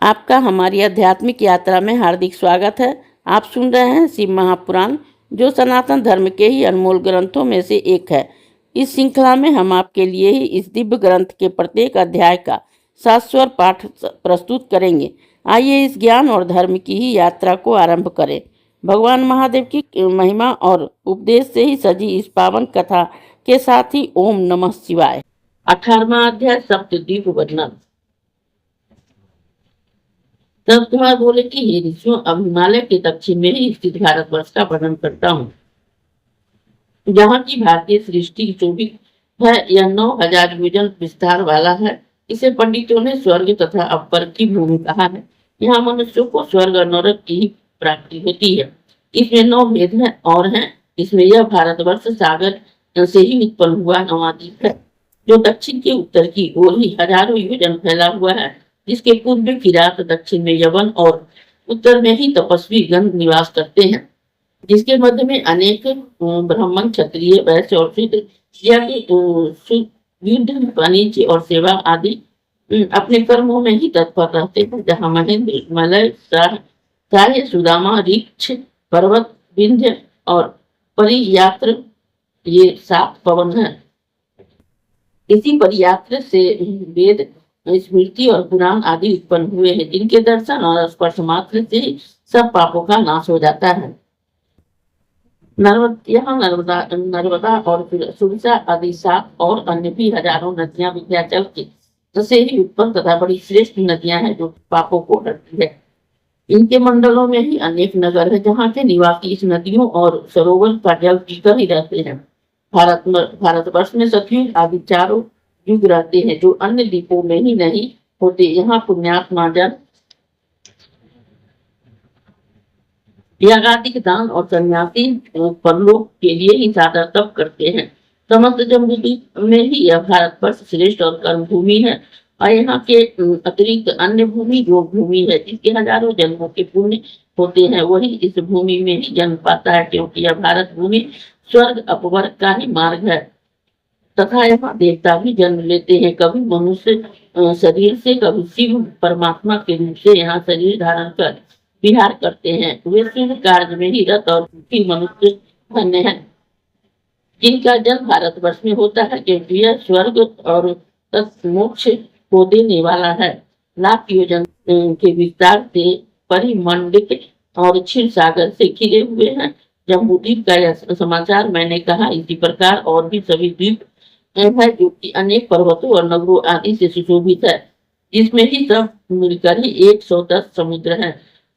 आपका हमारी आध्यात्मिक यात्रा में हार्दिक स्वागत है। आप सुन रहे हैं शिव महापुराण, जो सनातन धर्म के ही अनमोल ग्रंथों में से एक है। इस श्रृंखला में हम आपके लिए ही इस दिव्य ग्रंथ के प्रत्येक अध्याय का शाश्वत पाठ प्रस्तुत करेंगे। आइए इस ज्ञान और धर्म की ही यात्रा को आरंभ करें। भगवान महादेव की महिमा और उपदेश से ही सजी इस पावन कथा के साथ ही ओम नमः शिवाय। 18वां अध्याय सप्तद्वीप वर्णन। तब कुमार बोले कि हे ऋषियों, अब हिमालय के दक्षिण में ही स्थित भारतवर्ष का वर्णन करता हूँ, जहाँ की भारतीय सृष्टि शोभित है। यह 9000 योजन विस्तार वाला है। इसे पंडितों ने स्वर्ग तथा अपर की भूमि कहा है। यहाँ मनुष्यों को स्वर्ग और नरक की प्राप्ति होती है। इसमें 9 भेद हैं और हैं। इसमें यह भारतवर्ष सागर से ही उत्पन्न हुआ नवाद्वीप है, जो दक्षिण के उत्तर की ओर ही हजारों योजन फैला हुआ है, जिसके पूर्व में किरात, दक्षिण में यवन और उत्तर में ही तपस्वी गण निवास करते हैं, जिसके मध्य में अनेक ब्राह्मण, क्षत्रिय, वैश्य और शूद्र युद्ध, वाणिज्य और सेवा आदि अपने कर्मों में ही तत्पर रहते हैं। जहाँ महेंद्र, मलय, साह्य, सुदामा, ऋक्ष, पर्वत, विंध्य और परियात्र, ये 7 पवन हैं। इसी परियात्र से वेद, स्मृति और पुराण आदि उत्पन्न हुए हैं, जिनके दर्शन और स्पर्श मात्र से ही सब पापों का नाश हो जाता है। यहाँ नर्मदा और सुरसा आदि 7 और अन्य भी हजारों नदियां विंध्याचल के से ही उत्पन्न तथा बड़ी श्रेष्ठ नदियां हैं, जो पापों को हरती है। इनके मंडलों में ही अनेक नगर है, जहाँ के निवासी इस नदियों और सरोवर का जल पीकर ही रहते हैं। भारतवर्ष में सतयुग आदि 4 युग रहते हैं, जो अन्य द्वीपों में ही नहीं होते। यहाँ पुण्यात्मा जन यागादिक दान और सन्यासी परलोक के लिए ही सादा तप करते हैं। समस्त जम्बूद्वीप में ही यह भारतवर्ष श्रेष्ठ और कर्म भूमि है, और यहाँ के अतिरिक्त अन्य भूमि योग भूमि है, जिसके हजारों जन्मों के पुण्य होते हैं, वही इस भूमि में ही जन्म पाता है, क्योंकि यह भारत भूमि स्वर्ग अपवर्ग का ही मार्ग है। तथा यहाँ देवता भी जन्म लेते हैं, कभी मनुष्य शरीर से, कभी शिव परमात्मा के रूप से यहाँ शरीर धारण कर विहार करते हैं। वे शुभ कार्य में ही रत और दुखी मनुष्य धन्य हैं, जिनका जन्म भारतवर्ष में होता है, क्योंकि यह स्वर्ग और मोक्ष को देने वाला है। लाख योजन के विस्तार से परिमंडित और क्षीर सागर से घिरे हुए हैं। जम्बूद्वीप का यह समाचार मैंने कहा। इसी प्रकार और भी सभी द्वीप है, जो कि अनेक पर्वतों और नगरों आदि से सुशोभित है, जिसमें ही सब मिलकर ही 110 समुद्र है।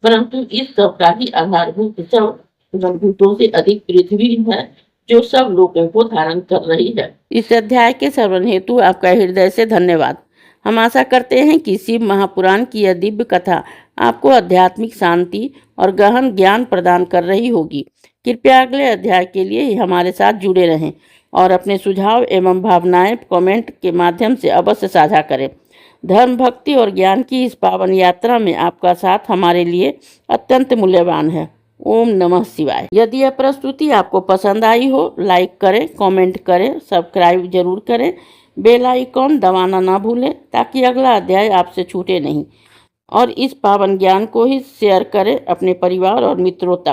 परंतु इस सब का ही आधारभूत सब भूतों से अधिक पृथ्वी है, जो सब लोगों को धारण कर रही है। इस अध्याय के श्रवण हेतु आपका हृदय से धन्यवाद। हम आशा करते हैं कि शिव महापुराण की यह दिव्य कथा आपको आध्यात्मिक शांति और गहन ज्ञान प्रदान कर रही होगी। कृपया अगले अध्याय के लिए हमारे साथ जुड़े रहें और अपने सुझाव एवं भावनाएं कमेंट के माध्यम से अवश्य साझा करें। धर्म, भक्ति और ज्ञान की इस पावन यात्रा में आपका साथ हमारे लिए अत्यंत मूल्यवान है। ओम नमः शिवाय। यदि यह प्रस्तुति आपको पसंद आई हो, लाइक करें, कमेंट करें, सब्सक्राइब जरूर करें, बेल आइकॉन दबाना ना भूलें, ताकि अगला अध्याय आपसे छूटे नहीं। और इस पावन ज्ञान को ही शेयर करें अपने परिवार और मित्रों तक।